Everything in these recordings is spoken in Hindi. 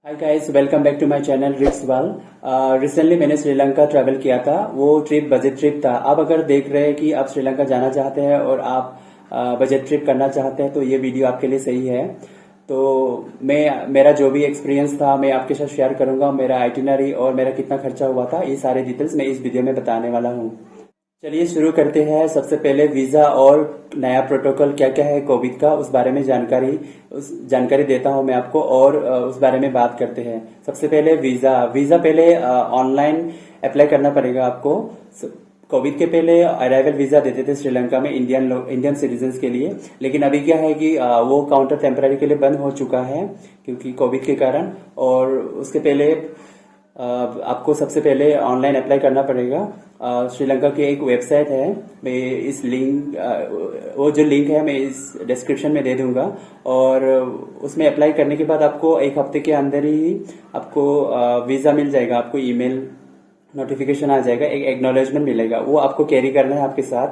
Hi guys, welcome back to my channel रिक्स वाल। रिसेंटली मैंने श्रीलंका ट्रैवल किया था। वो ट्रिप बजट ट्रिप था। आप अगर देख रहे हैं कि आप श्रीलंका जाना चाहते हैं और आप बजट ट्रिप करना चाहते हैं तो ये वीडियो आपके लिए सही है। तो मेरा जो भी एक्सपीरियंस था मैं आपके साथ शेयर करूंगा। मेरा आइटिनरी और मेरा कितना खर्चा हुआ था, ये सारे डिटेल्स मैं इस वीडियो में बताने वाला हूँ। चलिए शुरू करते हैं। सबसे पहले वीजा और नया प्रोटोकॉल क्या क्या है कोविड का, उस बारे में जानकारी देता हूं मैं आपको और उस बारे में बात करते हैं। सबसे पहले वीजा पहले ऑनलाइन अप्लाई करना पड़ेगा आपको। कोविड के पहले अराइवल वीजा देते थे श्रीलंका में इंडियन सिटीजन्स के लिए, लेकिन अभी क्या है कि वो काउंटर टेम्पररी के लिए बंद हो चुका है क्योंकि कोविड के कारण। और उसके पहले आपको सबसे पहले ऑनलाइन अप्लाई करना पड़ेगा। श्रीलंका की एक वेबसाइट है, मैं इस वो जो लिंक है मैं इस डिस्क्रिप्शन में दे दूंगा। और उसमें अप्लाई करने के बाद आपको एक हफ्ते के अंदर ही आपको वीजा मिल जाएगा। आपको ईमेल नोटिफिकेशन आ जाएगा, एक एक्नॉलेजमेंट मिलेगा, वो आपको कैरी करना है आपके साथ।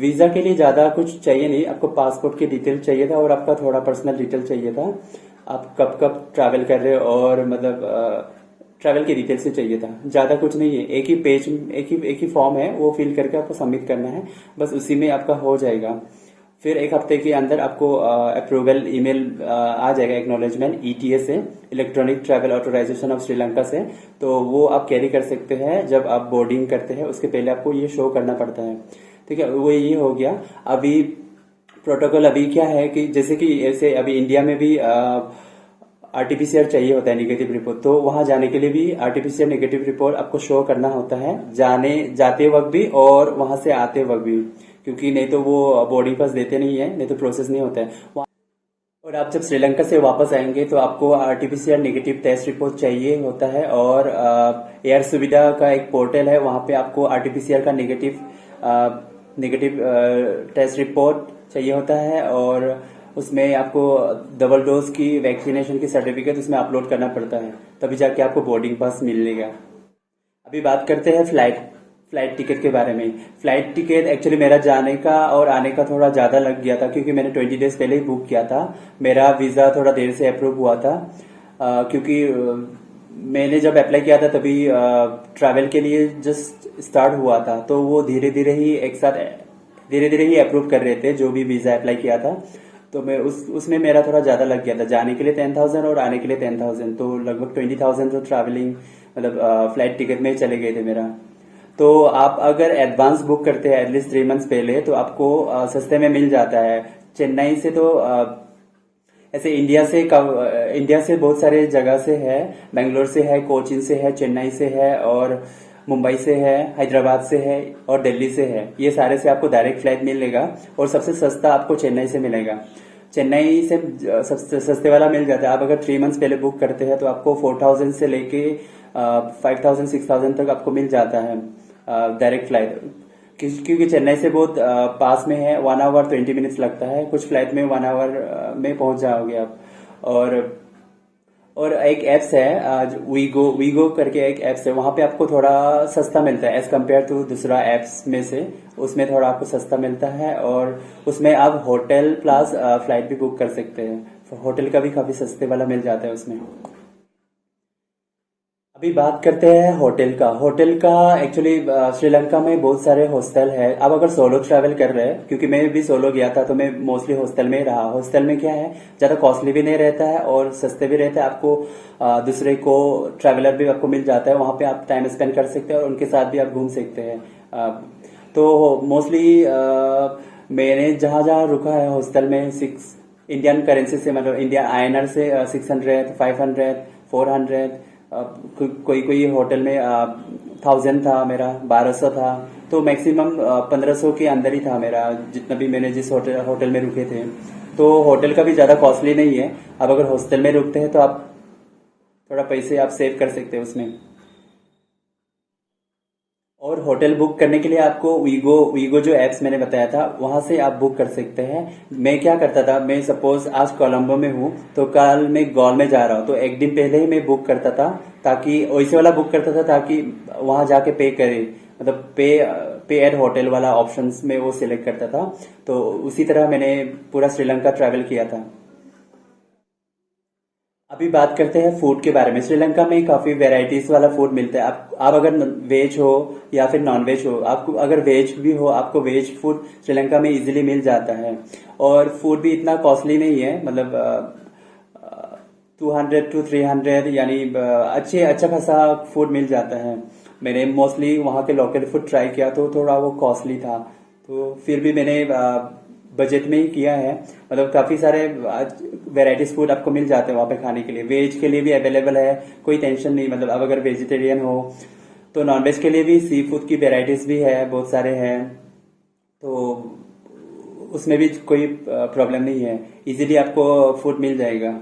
वीजा के लिए ज्यादा कुछ चाहिए नहीं, आपको पासपोर्ट की डिटेल चाहिए था और आपका थोड़ा पर्सनल डिटेल चाहिए था। आप कब कब ट्रैवल कर रहे हो और मतलब ट्रैवल की डिटेल से चाहिए था। ज्यादा कुछ नहीं है, एक ही पेज एक ही फॉर्म है, वो फिल करके आपको सबमिट करना है, बस उसी में आपका हो जाएगा। फिर एक हफ्ते के अंदर आपको अप्रूवल ईमेल आ जाएगा, एक्नॉलेजमेंट ETA से, electronic travel authorization of Sri Lanka से। तो वो आप कैरी कर सकते हैं जब आप बोर्डिंग करते हैं, उसके पहले आपको ये शो करना पड़ता है। ठीक है, वो ये हो गया। अभी प्रोटोकॉल अभी क्या है कि जैसे कि ऐसे अभी इंडिया में भी RT-PCR चाहिए होता है, नेगेटिव रिपोर्ट। तो वहां जाने के लिए भी RT-PCR नेगेटिव रिपोर्ट आपको शो करना होता है, जाते वक्त भी और वहां से आते वक्त भी, क्योंकि नहीं तो वो बोर्डिंग पास देते नहीं है, नहीं तो प्रोसेस नहीं होता है। और आप जब श्रीलंका से वापस आएंगे तो आपको RT-PCR नेगेटिव टेस्ट रिपोर्ट चाहिए होता है। और एयर सुविधा का एक पोर्टल है, वहां पे आपको RT-PCR का नेगेटिव टेस्ट रिपोर्ट चाहिए होता है। और उसमें आपको डबल डोज की वैक्सीनेशन की सर्टिफिकेट उसमें अपलोड करना पड़ता है, तभी जाके आपको बोर्डिंग पास मिलेगा। अभी बात करते हैं फ्लाइट टिकट के बारे में। फ्लाइट टिकट एक्चुअली मेरा जाने का और आने का थोड़ा ज्यादा लग गया था, क्योंकि मैंने 20 डेज पहले ही बुक किया था। मेरा वीजा थोड़ा देर से अप्रूव हुआ था क्योंकि मैंने जब अप्लाई किया था तभी ट्रैवल के लिए जस्ट स्टार्ट हुआ था। तो वो धीरे धीरे ही अप्रूव कर रहे थे जो भी वीजा अप्लाई किया था। तो मैं उसमें मेरा थोड़ा ज्यादा लग गया था, जाने के लिए 10,000 और आने के लिए 10,000, तो लगभग 20,000 तो ट्रैवलिंग मतलब फ्लाइट टिकट में चले गए थे मेरा। तो आप अगर एडवांस बुक करते हैं एटलीस्ट 3 मंथ्स पहले तो आपको सस्ते में मिल जाता है। चेन्नई से तो ऐसे इंडिया से बहुत सारे जगह से है, बेंगलोर से है, कोचीन से है, चेन्नई से है और मुंबई से है, हैदराबाद से है और दिल्ली से है। ये सारे से आपको डायरेक्ट फ्लाइट मिलेगा और सबसे सस्ता आपको चेन्नई से मिलेगा। चेन्नई से सबसे सस्ते वाला मिल जाता है। आप अगर 3 मंथ्स पहले बुक करते हैं तो आपको 4,000 से लेके 5,000 6,000 तक आपको मिल जाता है डायरेक्ट फ्लाइट। क्योंकि चेन्नई से बहुत पास में है, 1 आवर 20 मिनट्स लगता है, कुछ फ्लाइट में 1 आवर में पहुंच जाओगे आप। और एक एप्स है वीगो करके एक एप्स है, वहां पे आपको थोड़ा सस्ता मिलता है एज कम्पेयर टू दूसरा एप्स में से, उसमें थोड़ा आपको सस्ता मिलता है। और उसमें आप होटल प्लस फ्लाइट भी बुक कर सकते हैं। होटल का भी काफी सस्ते वाला मिल जाता है उसमें। अभी बात करते हैं होटल का एक्चुअली श्रीलंका में बहुत सारे हॉस्टल है। आप अगर सोलो ट्रैवल कर रहे हैं, क्योंकि मैं भी सोलो गया था तो मैं मोस्टली हॉस्टल में ही रहा। हॉस्टल में क्या है, ज्यादा कॉस्टली भी नहीं रहता है और सस्ते भी रहते हैं। आपको दूसरे को ट्रैवलर भी आपको मिल जाता है, वहां पे आप टाइम स्पेंड कर सकते हैं और उनके साथ भी आप घूम सकते हैं। तो मोस्टली मैंने जहां जहां रुका है हॉस्टल में, 6 इंडियन करेंसी से, मतलब इंडियन INR से 600 500 400, कोई होटल में 1,000 था, मेरा 1,200 था। तो मैक्सिमम 1,500 के अंदर ही था मेरा, जितना भी मैंने जिस होटल में रुके थे। तो होटल का भी ज्यादा कॉस्टली नहीं है। अब अगर हॉस्टल में रुकते हैं तो आप थोड़ा पैसे आप सेव कर सकते हैं उसमें। और होटल बुक करने के लिए आपको वीगो जो एप्स मैंने बताया था वहां से आप बुक कर सकते हैं। मैं क्या करता था, मैं सपोज आज कोलंबो में हूँ तो कल मैं गोल में जा रहा हूँ, तो एक दिन पहले ही मैं बुक करता था, ताकि वैसे वाला बुक करता था ताकि वहां जाके पे करे, मतलब पे एट होटल वाला ऑप्शंस में वो सिलेक्ट करता था। तो उसी तरह मैंने पूरा श्रीलंका ट्रैवल किया था। अभी बात करते हैं फूड के बारे में। श्रीलंका में काफी वेराइटीज वाला फूड मिलता है। आप अगर वेज हो या फिर नॉन वेज हो, आपको अगर वेज भी हो, आपको वेज फूड श्रीलंका में इजीली मिल जाता है। और फूड भी इतना कॉस्टली नहीं है, मतलब 200 to 300, यानी अच्छा खासा फूड मिल जाता है। मैंने मोस्टली वहाँ के लोकल फूड ट्राई किया तो थोड़ा वो कॉस्टली था, तो फिर भी मैंने बजट में ही किया है। मतलब काफी सारे वेराइटीज फूड आपको मिल जाते हैं वहाँ पे खाने के लिए। वेज के लिए भी अवेलेबल है, कोई टेंशन नहीं। मतलब अब अगर वेजिटेरियन हो तो नॉन वेज के लिए भी सी फूड की वेराइटीज भी है, बहुत सारे हैं, तो उसमें भी कोई प्रॉब्लम नहीं है, इजीली आपको फूड मिल जाएगा।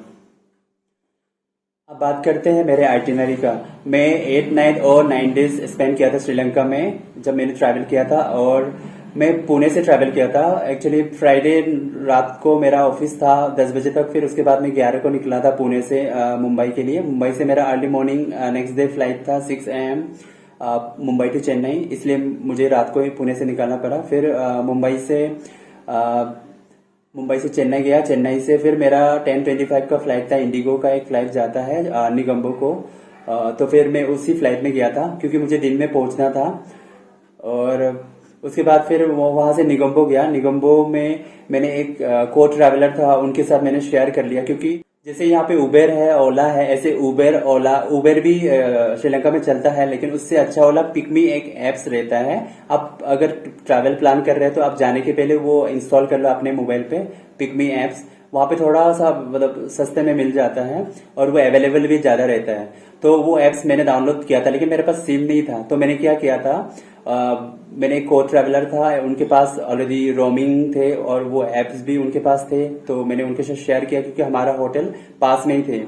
अब बात करते हैं मेरे आइटिनरी का। मैं 8 नाइट और 9 डेज स्पेंड किया था श्रीलंका में जब मैंने ट्रैवल किया था, और मैं पुणे से ट्रैवल किया था। एक्चुअली फ्राइडे रात को मेरा ऑफिस था 10 बजे तक, फिर उसके बाद मैं 11 को निकला था पुणे से मुंबई के लिए। मुंबई से मेरा early morning next day flight था 6 AM मुंबई टू चेन्नई, इसलिए मुझे रात को ही पुणे से निकलना पड़ा। फिर मुंबई से चेन्नई गया, चेन्नई से फिर मेरा 10:25 का फ्लाइट था। इंडिगो का एक फ्लाइट जाता है निगम्बो को, तो फिर मैं उसी फ्लाइट में गया था क्योंकि मुझे दिन में पहुंचना था। और उसके बाद फिर वहां से निगम्बो गया। निगम्बो में मैंने एक को ट्रैवलर था, उनके साथ मैंने शेयर कर लिया, क्योंकि जैसे यहाँ पे उबेर है, ओला है, ऐसे उबेर भी श्रीलंका में चलता है, लेकिन उससे अच्छा ओला पिकमी एक एप्स रहता है। आप अगर ट्रैवल प्लान कर रहे हैं तो आप जाने के पहले वो इंस्टॉल कर लो अपने मोबाइल पे, पिकमी एप्स। वहां पे थोड़ा सा मतलब सस्ते में मिल जाता है और वो अवेलेबल भी ज्यादा रहता है। तो वो एप्स मैंने डाउनलोड किया था, लेकिन मेरे पास सिम नहीं था, तो मैंने क्या किया था, मैंने एक को ट्रैवलर था, उनके पास ऑलरेडी रोमिंग थे और वो एप्स भी उनके पास थे, तो मैंने उनके साथ शेयर किया क्योंकि हमारा होटल पास में ही थे,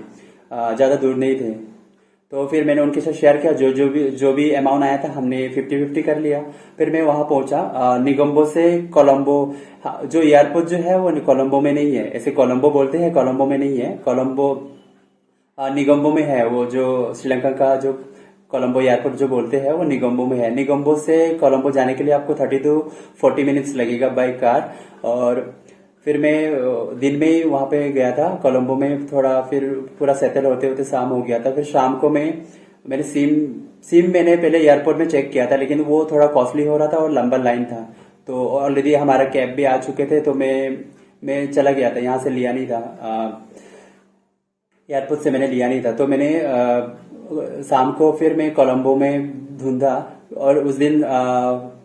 ज्यादा दूर नहीं थे। तो फिर मैंने उनके साथ शेयर किया, जो भी अमाउंट आया था हमने 50-50 कर लिया। फिर मैं वहां पहुंचा निगम्बो से कोलंबो। जो एयरपोर्ट जो है वो कोलंबो में नहीं है, ऐसे कोलंबो बोलते हैं, कोलंबो में नहीं है। कोलंबो निगम्बो में है। वो जो श्रीलंका का जो कोलंबो एयरपोर्ट जो बोलते हैं वो निगम्बो में है। निगम्बो से कोलंबो जाने के लिए आपको 30 to 40 मिनट्स लगेगा बाय कार। और फिर मैं दिन में ही वहां पे गया था कोलंबो में, थोड़ा फिर पूरा सेटल होते होते शाम हो गया था। फिर शाम को मैंने सिम मैंने पहले एयरपोर्ट में चेक किया था, लेकिन वो थोड़ा कॉस्टली हो रहा था और लंबा लाइन था, तो ऑलरेडी हमारा कैब भी आ चुके थे, तो मैं चला गया था, यहाँ से लिया नहीं था, एयरपोर्ट से मैंने लिया नहीं था। तो मैंने शाम को फिर मैं कोलंबो में ढूंढा, और उस दिन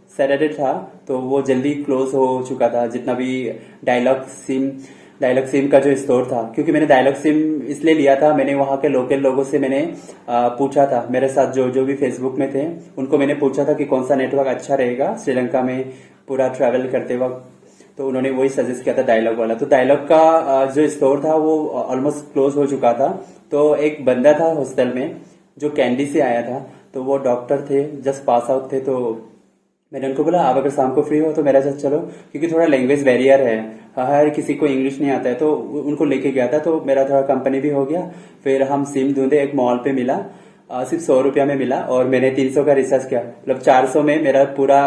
सैटरडे था तो वो जल्दी क्लोज हो चुका था, जितना भी डायलॉग सिम का जो स्टोर था। क्योंकि मैंने डायलॉग सिम इसलिए लिया था, मैंने वहां के लोकल लोगों से मैंने पूछा था, मेरे साथ जो भी फेसबुक में थे उनको मैंने पूछा था कि कौन सा नेटवर्क अच्छा रहेगा श्रीलंका में पूरा ट्रैवल करते वक्त, तो उन्होंने वही सजेस्ट किया था डायलॉग वाला। तो डायलॉग का जो स्टोर था वो ऑलमोस्ट क्लोज हो चुका था। तो एक बंदा था हॉस्टल में जो कैंडी से आया था, तो वो डॉक्टर थे, जस्ट पास आउट थे, तो मैंने उनको बोला आप अगर शाम को फ्री हो तो मेरे साथ चलो, क्योंकि थोड़ा लैंग्वेज बैरियर है, हर किसी को इंग्लिश नहीं आता है, तो उनको लेके गया था, तो मेरा थोड़ा कंपनी भी हो गया। फिर हम सिम ढूंढे, एक मॉल पे मिला, सिर्फ 100 रुपया में मिला, और मैंने 300 का रिचार्ज किया। मतलब 400 में मेरा पूरा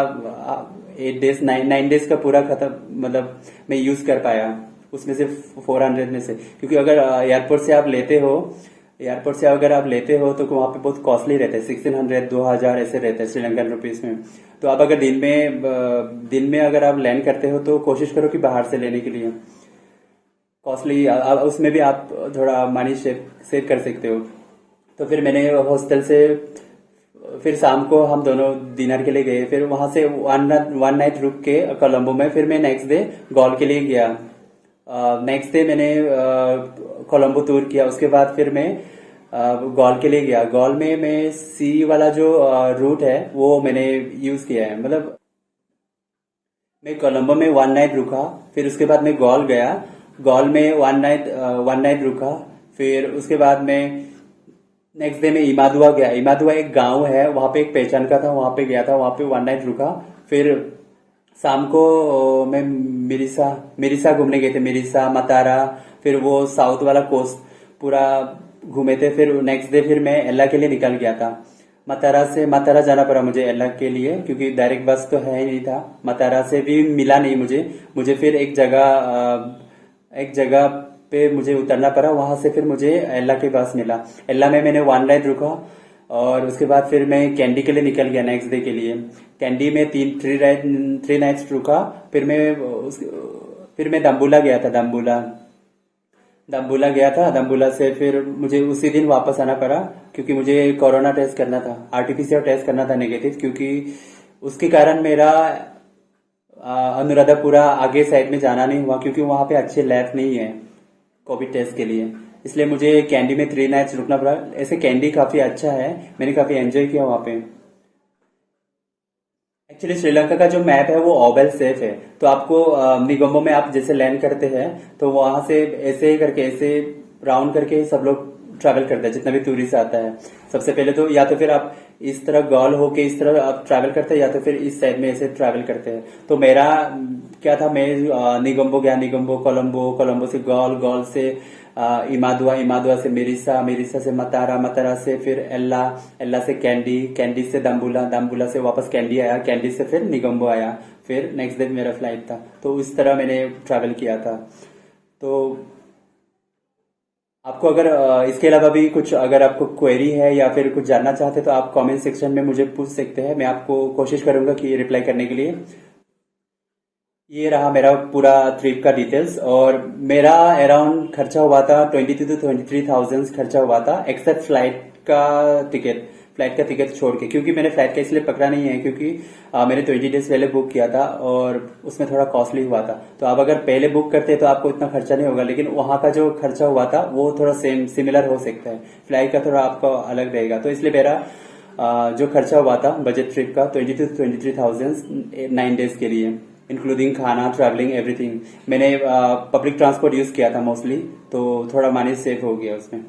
9 डेज का पूरा खत्म, मतलब मैं यूज कर पाया उसमें से 400 में से। क्योंकि अगर एयरपोर्ट से अगर आप लेते हो तो वहां पे बहुत कॉस्टली रहता है, 1600 2000 ऐसे रहता है श्रीलंकन रुपीज में। तो आप अगर दिन में अगर आप लैंड करते हो तो कोशिश करो कि बाहर से लेने के लिए, कॉस्टली उसमें भी आप थोड़ा मनी सेव कर सकते हो। तो फिर मैंने हॉस्टल से फिर शाम को हम दोनों डिनर के लिए गए, फिर वहां से वन नाइट रुक के कोलंबो में, फिर मैं नेक्स्ट डे गॉल के लिए गया। नेक्स्ट डे मैंने कोलंबो टूर किया, उसके बाद फिर मैं गॉल के लिए गया। गॉल में मैं सी वाला जो रूट है वो मैंने यूज किया है। मतलब मैं कोलंबो में 1 नाइट रुका, फिर उसके बाद मैं गॉल गया, गॉल में वन नाइट रुका, फिर उसके बाद मैं नेक्स्ट डे में इमादुआ गया। इमादुआ एक गांव है, वहां पे एक पहचान का था, वहां पे गया था, वहां पे 1 नाइट रुका। फिर शाम को मैं मिरिसा घूमने गए थे, मिरिसा मतारा, फिर वो साउथ वाला कोस्ट पूरा घूमे थे। फिर नेक्स्ट डे फिर मैं एल्ला के लिए निकल गया था। मतारा जाना पड़ा मुझे एल्ला के लिए, क्योंकि डायरेक्ट बस तो है ही नहीं था। मतारा से भी मिला नहीं मुझे फिर एक जगह पे मुझे उतरना पड़ा। वहां से फिर मुझे एल्ला के पास मिला। एल्ला में मैंने 1 नाइट रुका और उसके बाद फिर मैं कैंडी के लिए निकल गया नेक्स्ट डे के लिए। कैंडी में 3 नाइट्स रुका। फिर मैं दम्बुला गया था। दम्बुला गया था। दम्बुला से फिर मुझे उसी दिन वापस आना पड़ा क्योंकि मुझे कोरोना टेस्ट करना था, आरटीपीसीआर टेस्ट करना था नेगेटिव, क्योंकि उसके कारण मेरा अनुराधापुरा आगे साइड में जाना नहीं हुआ क्योंकि वहां पे अच्छे लैब नहीं है कोविड टेस्ट के लिए। इसलिए मुझे कैंडी में 3 नाइट्स रुकना पड़ा। ऐसे कैंडी काफी अच्छा है, मैंने काफी एंजॉय किया वहां पे। एक्चुअली श्रीलंका का जो मैप है वो ओवल शेप है, तो आपको निगोम्बो में आप जैसे लैंड करते हैं तो वहां से ऐसे करके ऐसे राउंड करके ही सब लोग ट्रैवल करते हैं, जितना भी टूरिस्ट आता है। सबसे पहले तो या तो फिर आप इस तरह गॉल होके इस तरह आप ट्रैवल करते हैं या तो फिर इस साइड में ऐसे ट्रैवल करते हैं। तो मेरा क्या था, मैं निगोम्बो गया, निगोम्बो कोलंबो, कोलंबो से गॉल, गॉल से इमादुआ, इमादुआ से मेरिसा, मेरिसा से मतारा, मतारा से फिर एल्ला, एल्ला से कैंडी, कैंडी से दम्बुला, दम्बुला से वापस कैंडी आया, कैंडी से फिर निगोम्बो आया, फिर नेक्स्ट डे मेरा फ्लाइट था। तो इस तरह मैंने ट्रैवल किया था। तो आपको अगर इसके अलावा भी कुछ अगर आपको क्वेरी है या फिर कुछ जानना चाहते हैं तो आप कमेंट सेक्शन में मुझे पूछ सकते हैं, मैं आपको कोशिश करूंगा कि रिप्लाई करने के लिए। ये रहा मेरा पूरा ट्रिप का डिटेल्स और मेरा अराउंड खर्चा हुआ था 22 to 23,000 खर्चा हुआ था, एक्सेप्ट फ्लाइट का टिकट छोड़ के, क्योंकि मैंने फ्लाइट का इसलिए पकड़ा नहीं है क्योंकि मैंने 20 डेज पहले बुक किया था और उसमें थोड़ा कॉस्टली हुआ था। तो आप अगर पहले बुक करते हैं तो आपको इतना खर्चा नहीं होगा, लेकिन वहां का जो खर्चा हुआ था वो थोड़ा सिमिलर हो सकता है, फ्लाइट का थोड़ा आपका अलग रहेगा। तो इसलिए मेरा जो खर्चा हुआ था बजट ट्रिप का 22 to 23,000 9 डेज के लिए, इंक्लूडिंग खाना, ट्रैवलिंग, एवरीथिंग। मैंने पब्लिक ट्रांसपोर्ट यूज किया था मोस्टली, तो थोड़ा मनी सेव हो गया उसमें।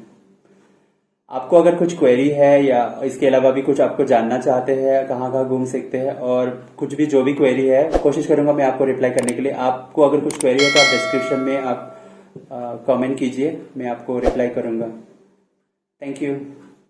आपको अगर कुछ क्वेरी है या इसके अलावा भी कुछ आपको जानना चाहते हैं, कहाँ कहाँ घूम सकते हैं और कुछ भी जो भी क्वेरी है, कोशिश करूंगा मैं आपको रिप्लाई करने के लिए। आपको अगर कुछ क्वेरी है तो आप डिस्क्रिप्शन में आप कमेंट कीजिए, मैं आपको रिप्लाई करूंगा। Thank you.